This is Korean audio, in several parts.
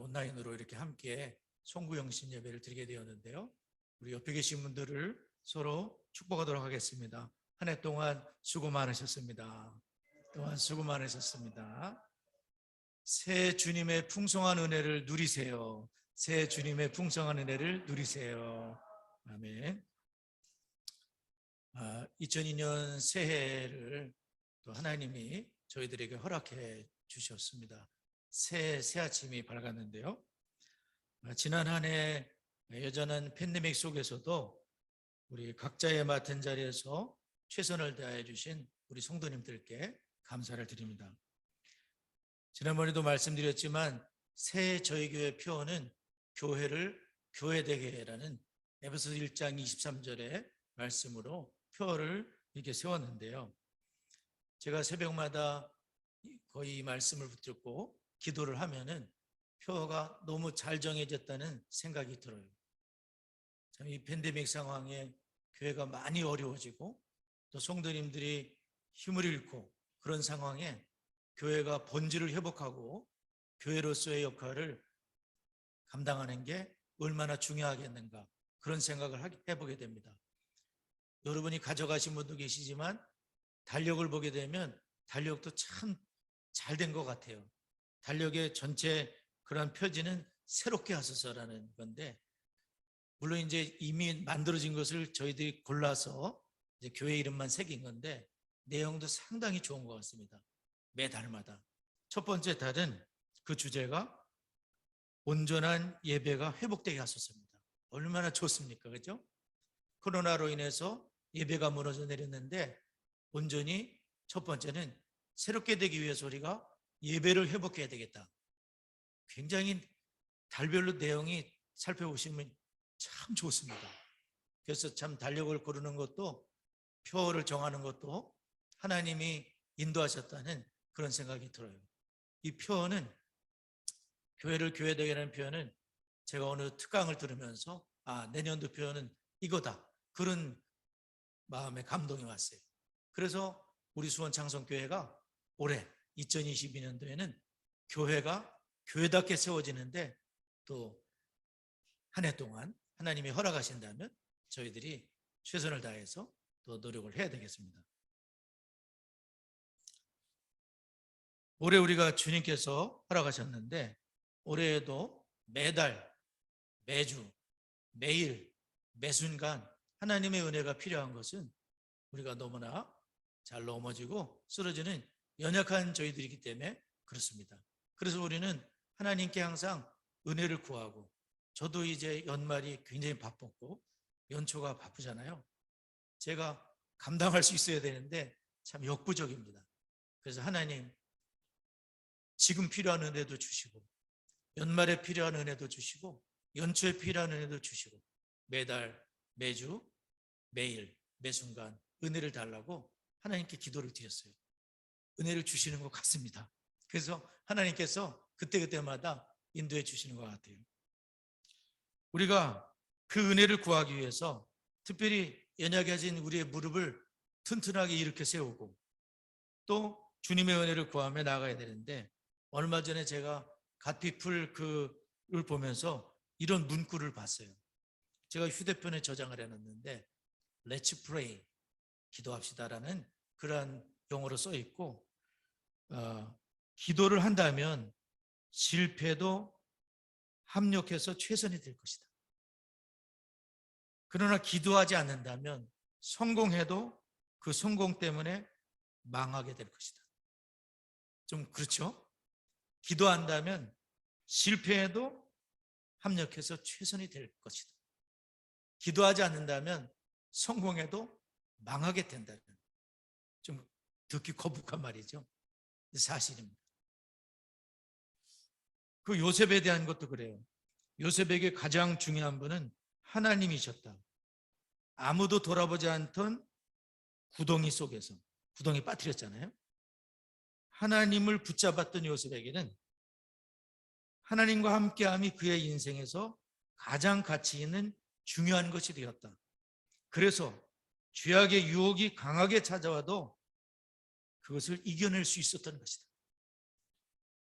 온라인으로 이렇게 함께 송구영신 예배를 드리게 되었는데요. 우리 옆에 계신 분들을 서로 축복하도록 하겠습니다. 한 해 동안 수고 많으셨습니다. 수고 많으셨습니다. 새 주님의 풍성한 은혜를 누리세요. 새 주님의 풍성한 은혜를 누리세요. 아멘. 2002년 새해를 또 하나님이 저희들에게 허락해 주셨습니다. 새 아침이 밝았는데요. 지난 한 해 여전한 팬데믹 속에서도 우리 각자의 맡은 자리에서 최선을 다해 주신 우리 성도님들께 감사를 드립니다. 지난번에도 말씀드렸지만 새 저희 교회 표어는 교회를 교회되게라는 에베소서 1장 23절의 말씀으로 표어를 이렇게 세웠는데요. 제가 새벽마다 거의 말씀을 붙들고 기도를 하면은 표어가 너무 잘 정해졌다는 생각이 들어요. 참 이 팬데믹 상황에 교회가 많이 어려워지고 또 성도님들이 힘을 잃고 그런 상황에 교회가 본질을 회복하고 교회로서의 역할을 감당하는 게 얼마나 중요하겠는가 그런 생각을 해보게 됩니다. 여러분이 가져가신 분도 계시지만 달력을 보게 되면 달력도 참 잘 된 것 같아요. 달력의 전체 그런 표지는 새롭게 하소서라는 건데, 물론 이제 이미 만들어진 것을 저희들이 골라서 이제 교회 이름만 새긴 건데 내용도 상당히 좋은 것 같습니다. 매달마다. 첫 번째 달은 그 주제가 온전한 예배가 회복되게 하소서입니다. 얼마나 좋습니까? 그죠? 코로나로 인해서 예배가 무너져 내렸는데 온전히 첫 번째는 새롭게 되기 위해서 우리가 예배를 회복해야 되겠다. 굉장히 달별로 내용이 살펴보시면 참 좋습니다. 그래서 참 달력을 고르는 것도 표어를 정하는 것도 하나님이 인도하셨다는 그런 생각이 들어요. 이 표어는 교회를 교회되게 하는 표현은 제가 어느 특강을 들으면서 내년도 표현은 이거다. 그런 마음에 감동이 왔어요. 그래서 우리 수원 창성교회가 올해 2022년도에는 교회가 교회답게 세워지는데 또 한 해 동안 하나님이 허락하신다면 저희들이 최선을 다해서 또 노력을 해야 되겠습니다. 올해 우리가 주님께서 허락하셨는데 올해에도 매달, 매주, 매일, 매순간 하나님의 은혜가 필요한 것은 우리가 너무나 잘 넘어지고 쓰러지는 연약한 저희들이기 때문에 그렇습니다. 그래서 우리는 하나님께 항상 은혜를 구하고, 저도 이제 연말이 굉장히 바빴고 연초가 바쁘잖아요. 제가 감당할 수 있어야 되는데 참 역부족입니다. 그래서 하나님 지금 필요한 은혜도 주시고 연말에 필요한 은혜도 주시고 연초에 필요한 은혜도 주시고 매달, 매주, 매일, 매순간 은혜를 달라고 하나님께 기도를 드렸어요. 은혜를 주시는 것 같습니다. 그래서 하나님께서 그때그때마다 인도해 주시는 것 같아요. 우리가 그 은혜를 구하기 위해서 특별히 연약해진 우리의 무릎을 튼튼하게 일으켜 세우고 또 주님의 은혜를 구하며 나아가야 되는데, 얼마 전에 제가 갓피플 그를 보면서 이런 문구를 봤어요. 제가 휴대폰에 저장을 해놨는데 Let's pray, 기도합시다라는 그러한 용어로 써 있고, 기도를 한다면 실패도 합력해서 최선이 될 것이다. 그러나 기도하지 않는다면 성공해도 그 성공 때문에 망하게 될 것이다. 좀 그렇죠? 기도한다면 실패해도 합력해서 최선이 될 것이다. 기도하지 않는다면 성공해도 망하게 된다는, 좀 듣기 거북한 말이죠. 사실입니다. 그 요셉에 대한 것도 그래요. 요셉에게 가장 중요한 분은 하나님이셨다. 아무도 돌아보지 않던 구덩이 속에서, 구덩이 빠뜨렸잖아요. 하나님을 붙잡았던 요셉에게는 하나님과 함께함이 그의 인생에서 가장 가치 있는 중요한 것이 되었다. 그래서 죄악의 유혹이 강하게 찾아와도 그것을 이겨낼 수 있었던 것이다.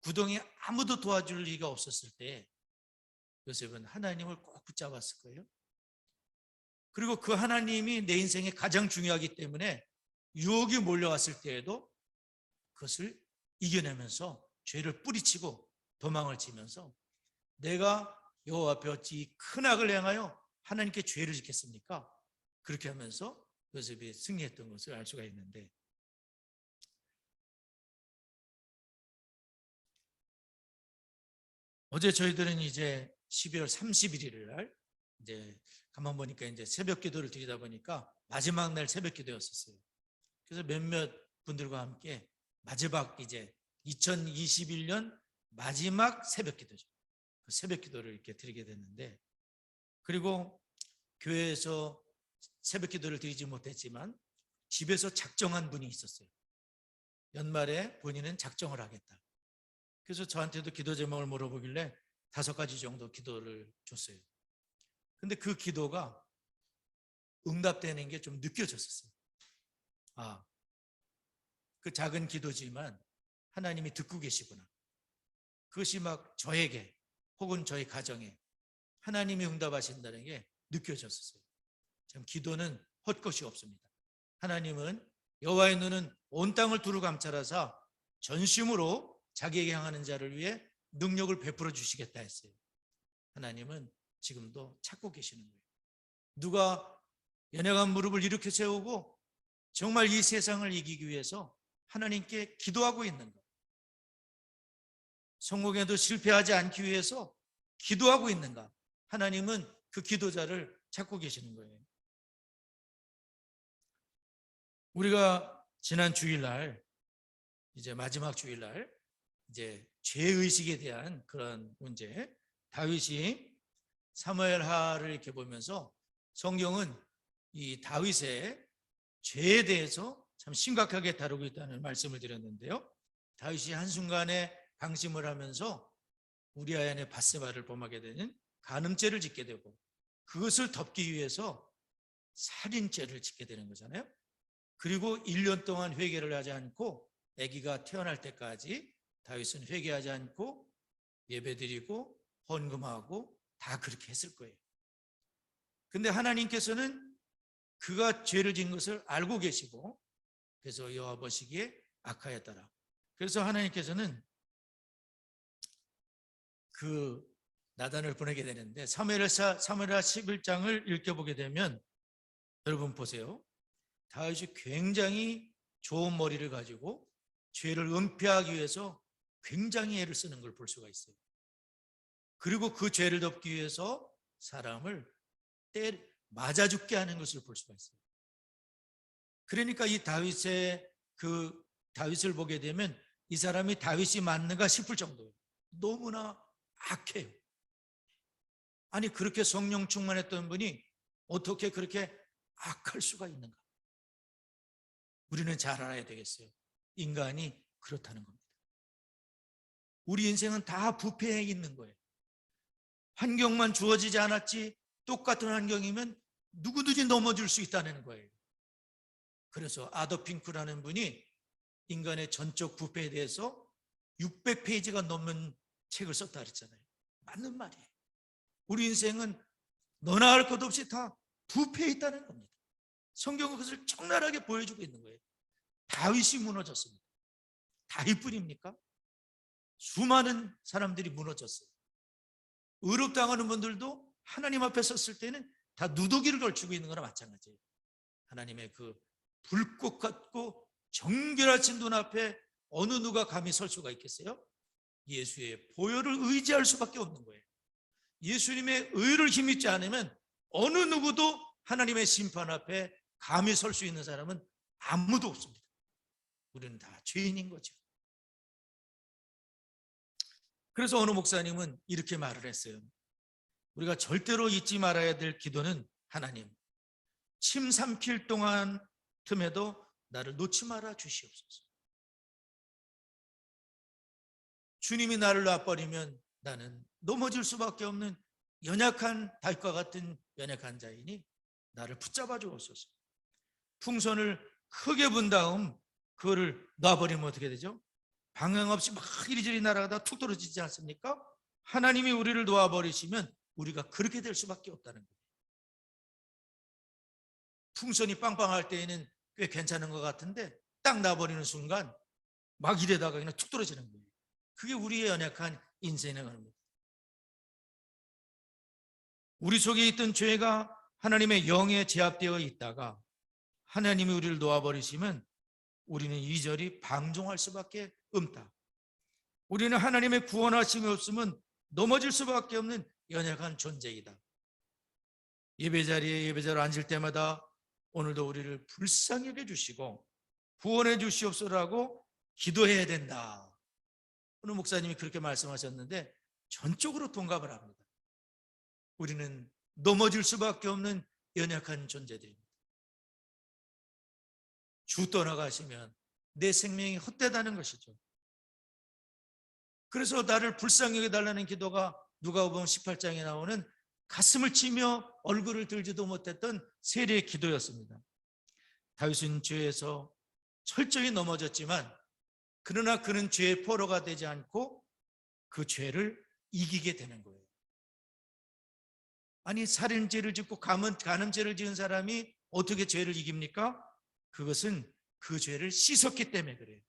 구덩이에 아무도 도와줄 리가 없었을 때 요셉은 하나님을 꼭 붙잡았을 거예요. 그리고 그 하나님이 내 인생에 가장 중요하기 때문에 유혹이 몰려왔을 때에도 그것을 이겨내면서 죄를 뿌리치고 도망을 치면서 내가 여호와 앞에 어찌 큰 악을 행하여 하나님께 죄를 짓겠습니까? 그렇게 하면서 요셉이 승리했던 것을 알 수가 있는데, 어제 저희들은 이제 12월 31일 날 이제 가만 보니까 이제 새벽 기도를 드리다 보니까 마지막 날 새벽 기도였었어요. 그래서 몇몇 분들과 함께 마지막 이제 2021년 마지막 새벽 기도죠. 그 새벽 기도를 이렇게 드리게 됐는데, 그리고 교회에서 새벽 기도를 드리지 못했지만 집에서 작정한 분이 있었어요. 연말에 본인은 작정을 하겠다. 그래서 저한테도 기도 제목을 물어보길래 5가지 정도 기도를 줬어요. 근데 그 기도가 응답되는 게 좀 느껴졌었어요. 그 작은 기도지만 하나님이 듣고 계시구나. 그것이 막 저에게 혹은 저희 가정에 하나님이 응답하신다는 게 느껴졌었어요. 참 기도는 헛것이 없습니다. 하나님은 여호와의 눈은 온 땅을 두루 감찰하사 전심으로 자기에게 향하는 자를 위해 능력을 베풀어 주시겠다 했어요. 하나님은 지금도 찾고 계시는 거예요. 누가 연약한 무릎을 이렇게 세우고 정말 이 세상을 이기기 위해서 하나님께 기도하고 있는가? 성공에도 실패하지 않기 위해서 기도하고 있는가? 하나님은 그 기도자를 찾고 계시는 거예요. 우리가 지난 주일날, 이제 마지막 주일날 이제 죄의식에 대한 그런 문제, 다윗이 사무엘하를 이렇게 보면서 성경은 이 다윗의 죄에 대해서 참 심각하게 다루고 있다는 말씀을 드렸는데요. 다윗이 한순간에 방심을 하면서 우리아 안에 밧세바를 범하게 되는 간음죄를 짓게 되고, 그것을 덮기 위해서 살인죄를 짓게 되는 거잖아요. 그리고 1년 동안 회개를 하지 않고 아기가 태어날 때까지 다윗은 회개하지 않고 예배드리고 헌금하고 다 그렇게 했을 거예요. 근데 하나님께서는 그가 죄를 지은 것을 알고 계시고, 그래서 여호와 보시기에 악하였더라. 그래서 하나님께서는 그 나단을 보내게 되는데, 사무엘하 11장을 읽어보게 되면 여러분 보세요. 다윗이 굉장히 좋은 머리를 가지고 죄를 은폐하기 위해서 굉장히 애를 쓰는 걸 볼 수가 있어요. 그리고 그 죄를 덮기 위해서 사람을 맞아 죽게 하는 것을 볼 수가 있어요. 그러니까 이 다윗을 보게 되면 이 사람이 다윗이 맞는가 싶을 정도예요. 너무나 악해요. 아니, 그렇게 성령 충만했던 분이 어떻게 그렇게 악할 수가 있는가? 우리는 잘 알아야 되겠어요. 인간이 그렇다는 겁니다. 우리 인생은 다 부패해 있는 거예요. 환경만 주어지지 않았지 똑같은 환경이면 누구든지 넘어질 수 있다는 거예요. 그래서 아더 핑크라는 분이 인간의 전적 부패에 대해서 600페이지가 넘는 책을 썼다 그랬잖아요. 맞는 말이에요. 우리 인생은 너나 할 것 없이 다 부패해 있다는 겁니다. 성경은 그것을 적나라하게 보여주고 있는 거예요. 다윗이 무너졌습니다. 다윗뿐입니까? 수많은 사람들이 무너졌어요. 의롭당하는 분들도 하나님 앞에 섰을 때는 다 누더기를 걸치고 있는 거나 마찬가지예요. 하나님의 그 불꽃 같고 정결하신 눈 앞에 어느 누가 감히 설 수가 있겠어요? 예수의 보혈을 의지할 수밖에 없는 거예요. 예수님의 의를 힘입지 않으면 어느 누구도 하나님의 심판 앞에 감히 설 수 있는 사람은 아무도 없습니다. 우리는 다 죄인인 거죠. 그래서 어느 목사님은 이렇게 말을 했어요. 우리가 절대로 잊지 말아야 될 기도는, 하나님, 침 삼킬 동안 틈에도 나를 놓지 말아 주시옵소서. 주님이 나를 놔버리면 나는 넘어질 수밖에 없는 연약한 다윗과 같은 연약한 자이니 나를 붙잡아 주옵소서. 풍선을 크게 분 다음 그거를 놔버리면 어떻게 되죠? 방향 없이 막 이리저리 날아가다 툭 떨어지지 않습니까? 하나님이 우리를 놓아버리시면 우리가 그렇게 될 수밖에 없다는 거예요. 풍선이 빵빵할 때에는 꽤 괜찮은 것 같은데 딱 놔버리는 순간 막 이래다가 그냥 툭 떨어지는 거예요. 그게 우리의 연약한 인생의 겁니다. 우리 속에 있던 죄가 하나님의 영에 제압되어 있다가 하나님이 우리를 놓아버리시면 우리는 이리저리 방종할 수밖에 없다. 우리는 하나님의 구원하심이 없으면 넘어질 수밖에 없는 연약한 존재이다. 예배자리에 예배자로 앉을 때마다 오늘도 우리를 불쌍히 여겨주시고 구원해 주시옵소서라고 기도해야 된다. 오늘 목사님이 그렇게 말씀하셨는데 전적으로 동감을 합니다. 우리는 넘어질 수밖에 없는 연약한 존재들입니다. 주 떠나가시면 내 생명이 헛되다는 것이죠. 그래서 나를 불쌍히 여겨달라는 기도가 누가복음 18장에 나오는 가슴을 치며 얼굴을 들지도 못했던 세리의 기도였습니다. 다윗은 죄에서 철저히 넘어졌지만 그러나 그는 죄의 포로가 되지 않고 그 죄를 이기게 되는 거예요. 아니 살인죄를 짓고 간음죄를 지은 사람이 어떻게 죄를 이깁니까? 그것은 그 죄를 씻었기 때문에 그래요.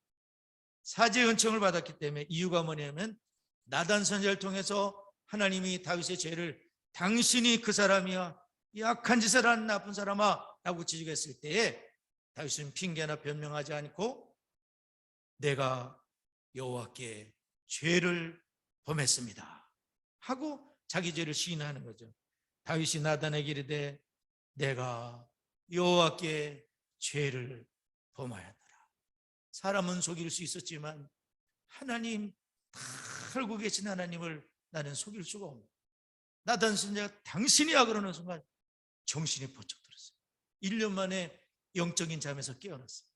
사죄의 은총을 받았기 때문에. 이유가 뭐냐면 나단 선지자를 통해서 하나님이 다윗의 죄를 당신이 그 사람이야, 약한 짓을 한 나쁜 사람아 라고 지적했을 때에 다윗은 핑계나 변명하지 않고 내가 여호와께 죄를 범했습니다 하고 자기 죄를 시인하는 거죠. 다윗이 나단에게 이르되 내가 여호와께 죄를 범하였노라. 사람은 속일 수 있었지만 하나님, 다 알고 계신 하나님을 나는 속일 수가 없다. 나단 선지자가 당신이야 그러는 순간 정신이 번쩍 들었어요. 1년 만에 영적인 잠에서 깨어났어요.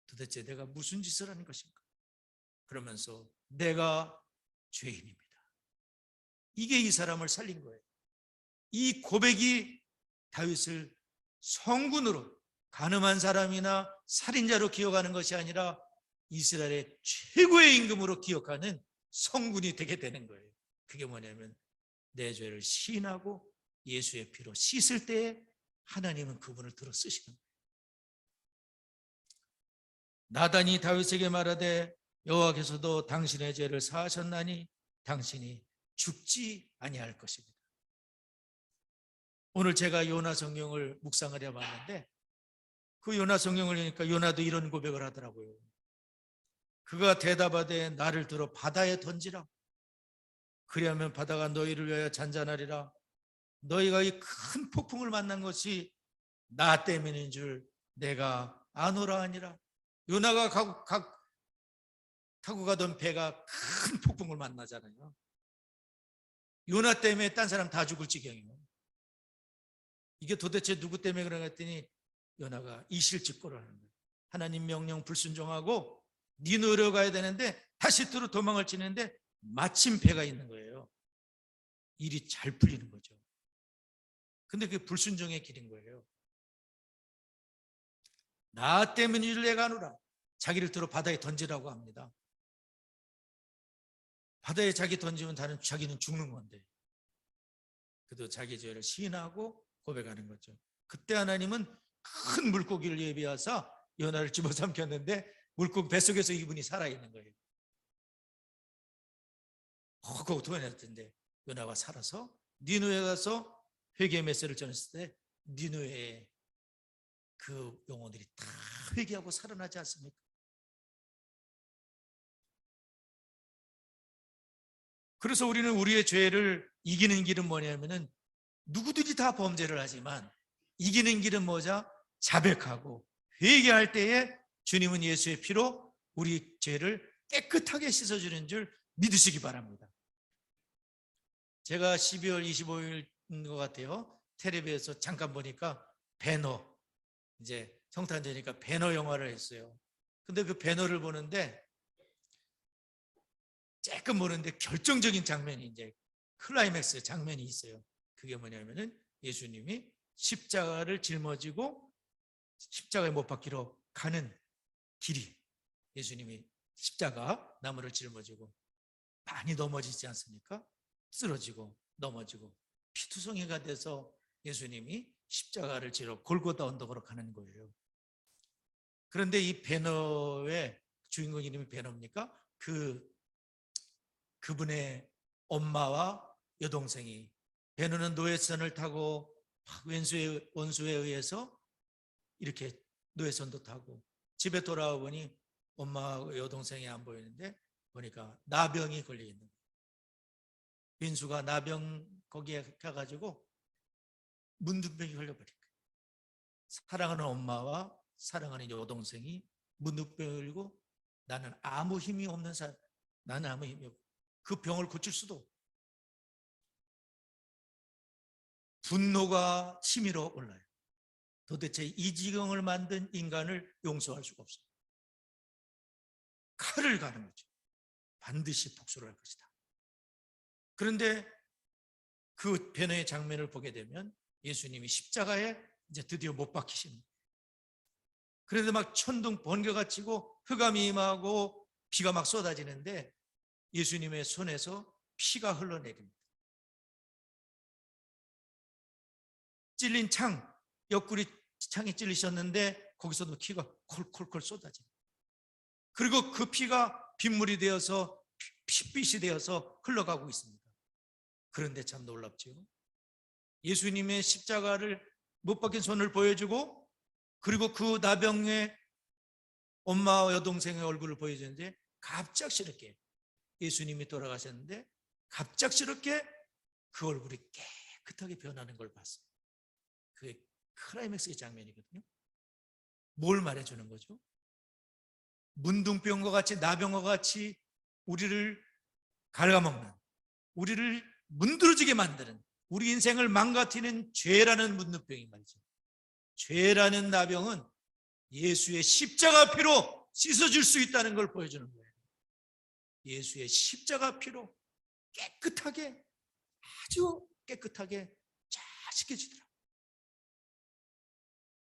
도대체 내가 무슨 짓을 하는 것인가? 그러면서 내가 죄인입니다. 이게 이 사람을 살린 거예요. 이 고백이 다윗을 성군으로, 간음한 사람이나 살인자로 기억하는 것이 아니라 이스라엘의 최고의 임금으로 기억하는 성군이 되게 되는 거예요. 그게 뭐냐면 내 죄를 시인하고 예수의 피로 씻을 때에 하나님은 그분을 들어 쓰시는 거예요. 나단이 다윗에게 말하되 여호와께서도 당신의 죄를 사하셨나니 당신이 죽지 아니할 것입니다. 오늘 제가 요나 성경을 묵상을 해봤는데 그 요나 성경을 보니까 요나도 이런 고백을 하더라고요. 그가 대답하되 나를 들어 바다에 던지라. 그리하면 바다가 너희를 위하여 잔잔하리라. 너희가 이 큰 폭풍을 만난 것이 나 때문인 줄 내가 아노라 하니라. 요나가 타고 가던 배가 큰 폭풍을 만나잖아요. 요나 때문에 딴 사람 다 죽을 지경이에요. 이게 도대체 누구 때문에 그런가 했더니 요나가 이실직고를 하는 거예요. 하나님 명령 불순종하고 니느웨로 가야 되는데 다시트로 도망을 치는데 마침 배가 있는 거예요. 일이 잘 풀리는 거죠. 근데 그게 불순종의 길인 거예요. 나 때문에 내가 하노라. 자기를 들어 바다에 던지라고 합니다. 바다에 자기 던지면 자기는 죽는 건데 그래도 자기 죄를 시인하고 고백하는 거죠. 그때 하나님은 큰 물고기를 예비하사 요나를 집어삼켰는데 물고기 뱃속에서 이분이 살아있는 거예요. 그거 도와냈던데 요나가 살아서 니느웨에 가서 회개의 메시지를 전했을 때 니느웨의 그 영혼들이 다 회개하고 살아나지 않습니까? 그래서 우리는 우리의 죄를 이기는 길은 뭐냐면은 누구든지 다 범죄를 하지만 이기는 길은 뭐죠? 자백하고 회개할 때에 주님은 예수의 피로 우리 죄를 깨끗하게 씻어주는 줄 믿으시기 바랍니다. 제가 12월 25일인 것 같아요. 텔레비에서 잠깐 보니까 배너, 이제 성탄절이니까 배너 영화를 했어요. 근데 그 배너를 보는데 조금 보는데 결정적인 장면이 이제 클라이맥스 장면이 있어요. 그게 뭐냐면은 예수님이 십자가를 짊어지고 십자가에 못 박히러 가는 길이 예수님이 십자가 나무를 짊어지고 많이 넘어지지 않습니까? 쓰러지고 넘어지고 피투성이가 돼서 예수님이 십자가를 지러 골고다 언덕으로 가는 거예요. 그런데 이 배너의 주인공 이름이 배너입니까? 그분의 엄마와 여동생이, 배너는 노예선을 타고 원수에 의해서 이렇게 노예선도 타고 집에 돌아와 보니 엄마와 여동생이 안 보이는데 보니까 나병이 걸려 있는 거예요. 빈수가 나병 거기에 가가지고 문둥병이 걸려버린 거예요. 사랑하는 엄마와 사랑하는 여동생이 문둥병을 걸리고 나는 아무 힘이 없는 사람, 나는 아무 힘이 없고 그 병을 고칠 수도 없고 분노가 치밀어 올라요. 도대체 이 지경을 만든 인간을 용서할 수가 없어요. 칼을 가는 거죠. 반드시 복수를 할 것이다. 그런데 그 변호의 장면을 보게 되면 예수님이 십자가에 이제 드디어 못 박히십니다. 그런데 막 천둥 번개가 치고 흑암이 임하고 비가 막 쏟아지는데 예수님의 손에서 피가 흘러내립니다. 찔린 창, 옆구리 창이 찔리셨는데 거기서도 피가 콜콜콜 쏟아집니다. 그리고 그 피가 빗물이 되어서 핏빛이 되어서 흘러가고 있습니다. 그런데 참 놀랍죠. 예수님의 십자가를 못 박힌 손을 보여주고 그리고 그 나병의 엄마와 여동생의 얼굴을 보여주는데 갑작스럽게 예수님이 돌아가셨는데 갑작스럽게 그 얼굴이 깨끗하게 변하는 걸 봤어요. 그게 클라이맥스의 장면이거든요. 뭘 말해주는 거죠? 문둥병과 같이 나병과 같이 우리를 갉아먹는, 우리를 문드러지게 만드는, 우리 인생을 망가뜨리는 죄라는 문둥병이 말이죠. 죄라는 나병은 예수의 십자가 피로 씻어줄 수 있다는 걸 보여주는 거예요. 예수의 십자가 피로 깨끗하게, 아주 깨끗하게 잘 씻겨지더라고요.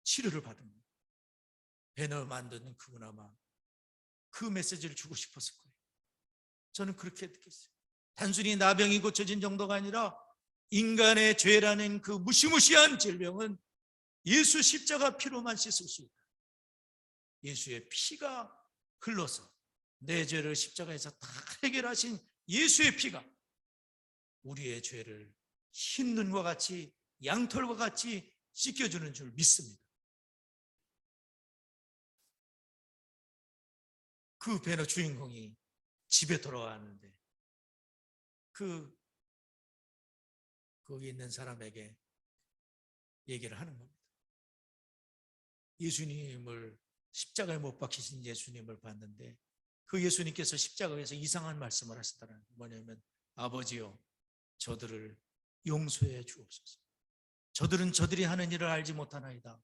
치료를 받은 거예요. 배너 만드는 그분 아마 그 메시지를 주고 싶었을 거예요. 저는 그렇게 느꼈어요. 단순히 나병이 고쳐진 정도가 아니라 인간의 죄라는 그 무시무시한 질병은 예수 십자가 피로만 씻을 수 있다. 예수의 피가 흘러서 내 죄를 십자가에서 다 해결하신 예수의 피가 우리의 죄를 흰 눈과 같이 양털과 같이 씻겨주는 줄 믿습니다. 그 배너 주인공이 집에 돌아왔는데 거기 있는 사람에게 얘기를 하는 겁니다. 예수님을 십자가에 못 박히신 예수님을 봤는데 그 예수님께서 십자가에서 이상한 말씀을 하시더라는 뭐냐면 아버지요 저들을 용서해 주옵소서. 저들은 저들이 하는 일을 알지 못하나이다.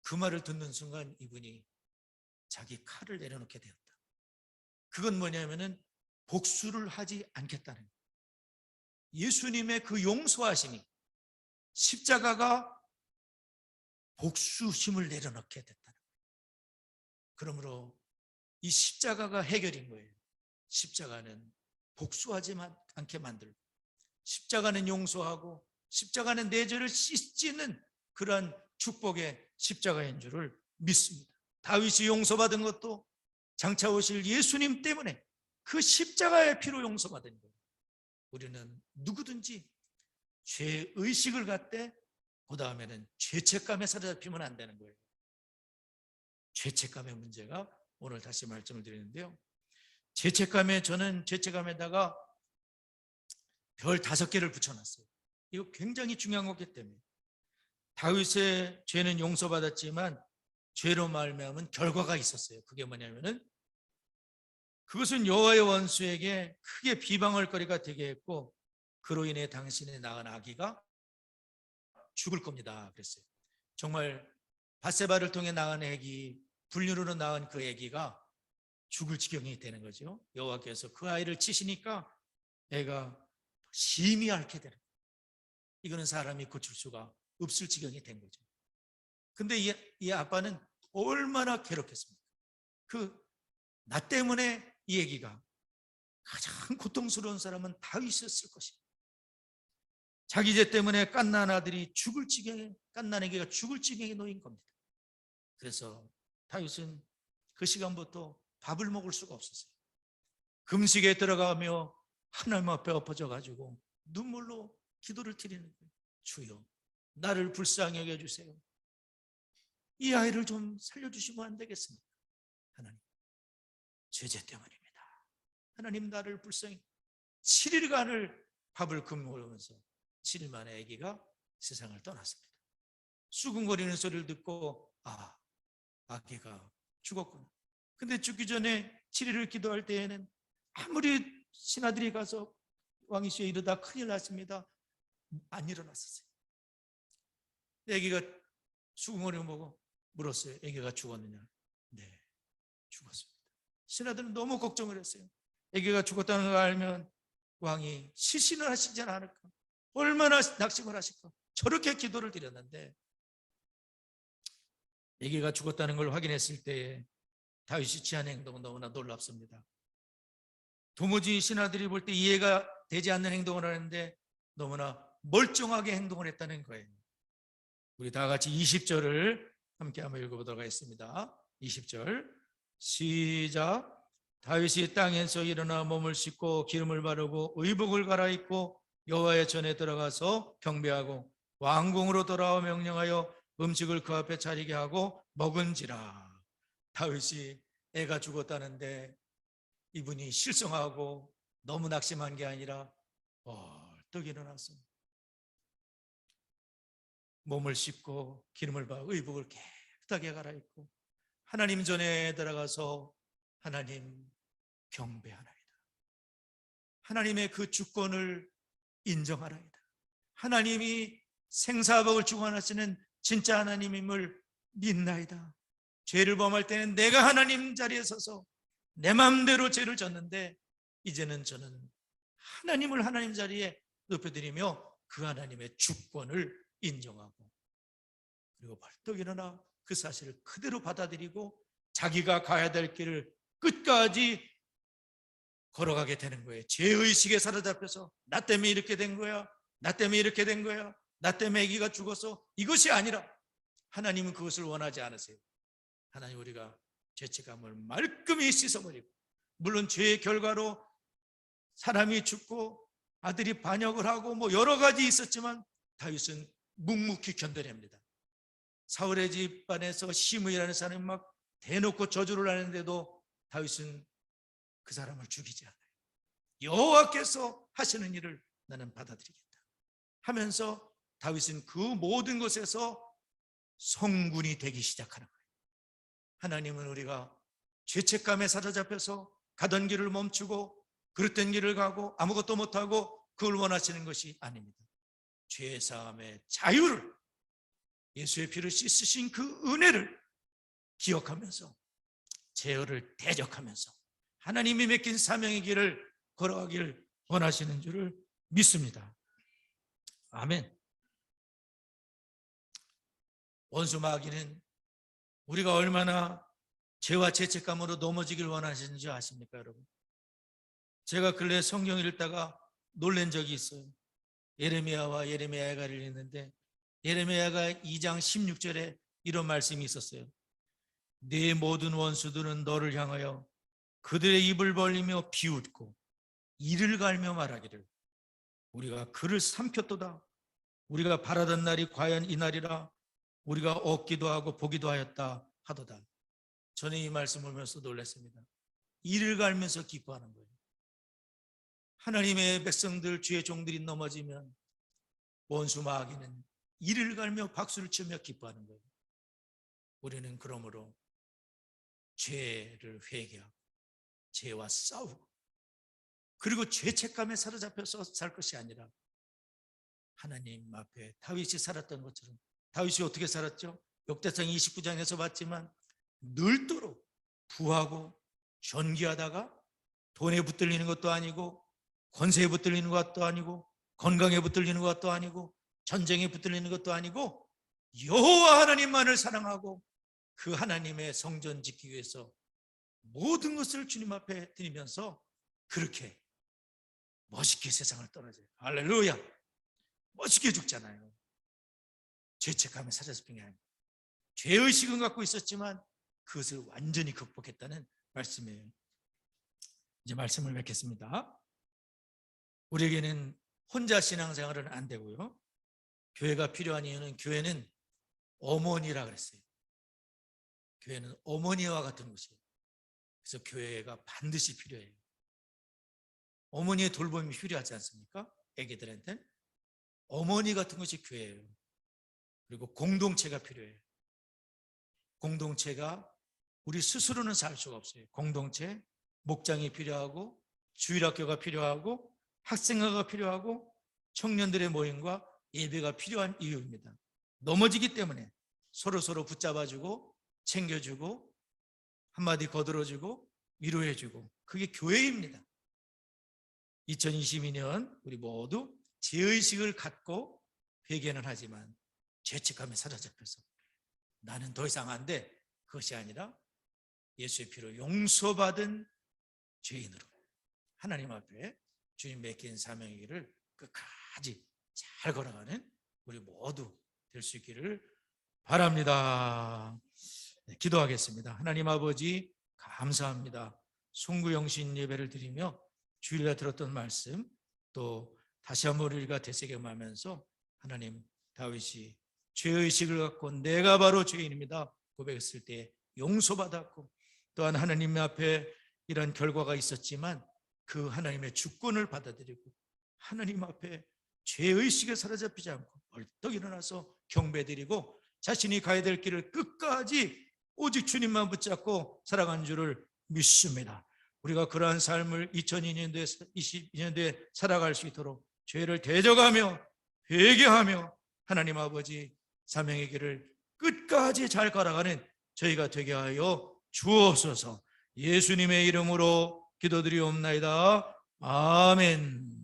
그 말을 듣는 순간 이분이 자기 칼을 내려놓게 되었다. 그건 뭐냐면은 복수를 하지 않겠다는 거예요. 예수님의 그 용서하심이 십자가가 복수심을 내려놓게 됐다는 거예요. 그러므로 이 십자가가 해결인 거예요. 십자가는 복수하지 않게 만들고 십자가는 용서하고 십자가는 내 죄를 씻는 그러한 축복의 십자가인 줄을 믿습니다. 다윗이 용서받은 것도 장차 오실 예수님 때문에 그 십자가의 피로 용서받은 거예요. 우리는 누구든지 죄의식을 갖되 그 다음에는 죄책감에 사로잡히면 안 되는 거예요. 죄책감의 문제가 오늘 다시 말씀을 드리는데요. 저는 죄책감에다가 별 5개를 붙여놨어요. 이거 굉장히 중요한 거기 때문에. 다윗의 죄는 용서받았지만 죄로 말미암은 결과가 있었어요. 그게 뭐냐면은 그것은 여호와의 원수에게 크게 비방할 거리가 되게 했고 그로 인해 당신이 낳은 아기가 죽을 겁니다. 그랬어요. 정말 밧세바를 통해 낳은 아기, 불륜으로 낳은 그 아기가 죽을 지경이 되는 거죠. 여호와께서 그 아이를 치시니까 애가 심히 앓게 되는 거예요. 이거는 사람이 고칠 수가 없을 지경이 된 거죠. 근데 이 아빠는 얼마나 괴롭겠습니까? 나 때문에 이 아기가 가장 고통스러운 사람은 다윗이었을 것입니다. 자기 죄 때문에 갓난 아들이 죽을 지경에, 갓난 아기가 죽을 지경에 놓인 겁니다. 그래서 다윗은 그 시간부터 밥을 먹을 수가 없었어요. 금식에 들어가며 하나님 앞에 엎어져 가지고 눈물로 기도를 드리는 거예요. 주여, 나를 불쌍히 여겨주세요. 이 아이를 좀 살려주시면 안 되겠습니까? 하나님, 죄 때문입니다. 하나님, 나를 불쌍히. 7일간을 밥을 금먹으면서 7일 만에 아기가 세상을 떠났습니다. 수근거리는 소리를 듣고 아기가 죽었구나. 근데 죽기 전에 7일을 기도할 때에는 아무리 신하들이 가서 왕이시여 이러다 큰일 났습니다, 안 일어났었어요. 아기가 수근거리는 보고 물었어요. 아기가 죽었느냐? 네, 죽었습니다. 신하들은 너무 걱정을 했어요. 아기가 죽었다는 걸 알면 왕이 실신을 하시지 않을까, 얼마나 낙심을 하실까. 저렇게 기도를 드렸는데 아기가 죽었다는 걸 확인했을 때에 다윗이 취한 행동은 너무나 놀랍습니다. 도무지 신하들이 볼 때 이해가 되지 않는 행동을 하는데 너무나 멀쩡하게 행동을 했다는 거예요. 우리 다 같이 20절을 함께 한번 읽어보도록 하겠습니다. 20절 시작. 다윗이 땅에서 일어나 몸을 씻고 기름을 바르고 의복을 갈아입고 여호와의 전에 들어가서 경배하고 왕궁으로 돌아와 명령하여 음식을 그 앞에 차리게 하고 먹은지라. 다윗이 애가 죽었다는데 이분이 실성하고 너무 낙심한 게 아니라 벌떡 일어났습니다. 몸을 씻고 기름을 바르고 의복을 깨끗하게 갈아입고 하나님 전에 들어가서 하나님 경배하나이다. 하나님의 그 주권을 인정하나이다. 하나님이 생사복을 주관하시는 진짜 하나님임을 믿나이다. 죄를 범할 때는 내가 하나님 자리에 서서 내 마음대로 죄를 졌는데 이제는 저는 하나님을 하나님 자리에 높여드리며 그 하나님의 주권을 인정하고 그리고 벌떡 일어나 그 사실을 그대로 받아들이고 자기가 가야 될 길을 끝까지 걸어가게 되는 거예요. 죄의식에 사로잡혀서 나 때문에 이렇게 된 거야, 나 때문에 이렇게 된 거야, 나 때문에 아기가 죽어서, 이것이 아니라 하나님은 그것을 원하지 않으세요. 하나님, 우리가 죄책감을 말끔히 씻어버리고, 물론 죄의 결과로 사람이 죽고 아들이 반역을 하고 뭐 여러 가지 있었지만 다윗은 묵묵히 견뎌냅니다. 사울의 집안에서 시므이라는 사람이 막 대놓고 저주를 하는데도 다윗은 그 사람을 죽이지 않아요. 여호와께서 하시는 일을 나는 받아들이겠다 하면서 다윗은 그 모든 것에서 성군이 되기 시작하는 거예요. 하나님은 우리가 죄책감에 사로잡혀서 가던 길을 멈추고 그릇된 길을 가고 아무것도 못하고 그걸 원하시는 것이 아닙니다. 죄사함의 자유를, 예수의 피를 씻으신 그 은혜를 기억하면서 제어를 대적하면서 하나님이 맡긴 사명의 길을 걸어가기를 원하시는 줄을 믿습니다. 아멘. 원수 마귀는 우리가 얼마나 죄와 죄책감으로 넘어지길 원하시는지 아십니까, 여러분? 제가 근래 성경 읽다가 놀란 적이 있어요. 예레미야와 예레미야의 가를 읽는데 예레미야가 2장 16절에 이런 말씀이 있었어요. 네 모든 원수들은 너를 향하여 그들의 입을 벌리며 비웃고 이를 갈며 말하기를 우리가 그를 삼켰도다. 우리가 바라던 날이 과연 이 날이라. 우리가 얻기도 하고 보기도 하였다 하도다. 저는 이 말씀을 보면서 놀랐습니다. 이를 갈면서 기뻐하는 거예요. 하나님의 백성들, 주의 종들이 넘어지면 원수 마귀는 이를 갈며 박수를 치며 기뻐하는 거예요. 우리는 그러므로 죄를 회개하고 죄와 싸우고 그리고 죄책감에 사로잡혀서 살 것이 아니라 하나님 앞에 다윗이 살았던 것처럼, 다윗이 어떻게 살았죠? 역대상 29장에서 봤지만 늘도록 부하고 존귀하다가 돈에 붙들리는 것도 아니고 권세에 붙들리는 것도 아니고 건강에 붙들리는 것도 아니고 전쟁에 붙들리는 것도 아니고 여호와 하나님만을 사랑하고 그 하나님의 성전 지키기 위해서 모든 것을 주님 앞에 드리면서 그렇게 멋있게 세상을 떠나져요. 할렐루야. 멋있게 죽잖아요. 죄책감에 사라졌던 게 아니에요. 죄의식은 갖고 있었지만 그것을 완전히 극복했다는 말씀이에요. 이제 말씀을 맺겠습니다. 우리에게는 혼자 신앙생활은 안 되고요. 교회가 필요한 이유는, 교회는 어머니라 그랬어요. 교회는 어머니와 같은 곳이에요. 그래서 교회가 반드시 필요해요. 어머니의 돌봄이 필요하지 않습니까? 애기들한테는 어머니 같은 것이 교회예요. 그리고 공동체가 필요해요. 공동체가 우리 스스로는 살 수가 없어요. 공동체, 목장이 필요하고 주일학교가 필요하고 학생회가 필요하고 청년들의 모임과 예배가 필요한 이유입니다. 넘어지기 때문에 서로 붙잡아주고 챙겨주고 한마디 거들어주고 위로해주고, 그게 교회입니다. 2022년 우리 모두 죄의식을 갖고 회개는 하지만 죄책감에 사로잡혀서 나는 더 이상 안 돼, 그것이 아니라 예수의 피로 용서받은 죄인으로 하나님 앞에 주님 맡긴 사명의 길을 끝까지 잘 걸어가는 우리 모두 될 수 있기를 바랍니다. 네, 기도하겠습니다. 하나님 아버지, 감사합니다. 송구영신 예배를 드리며 주일날 들었던 말씀, 또 다시 한번 우리가 되새김하면서 하나님, 다윗이 죄의식을 갖고 내가 바로 죄인입니다 고백했을 때 용서받았고, 또한 하나님 앞에 이런 결과가 있었지만 그 하나님의 주권을 받아들이고 하나님 앞에 죄의식에 사로잡히지 않고 벌떡 일어나서 경배드리고 자신이 가야 될 길을 끝까지 오직 주님만 붙잡고 살아간 줄을 믿습니다. 우리가 그러한 삶을 2022년도에 살아갈 수 있도록 죄를 대적하며 회개하며 하나님 아버지 사명의 길을 끝까지 잘 걸어가는 저희가 되게 하여 주옵소서. 예수님의 이름으로 기도드리옵나이다. 아멘.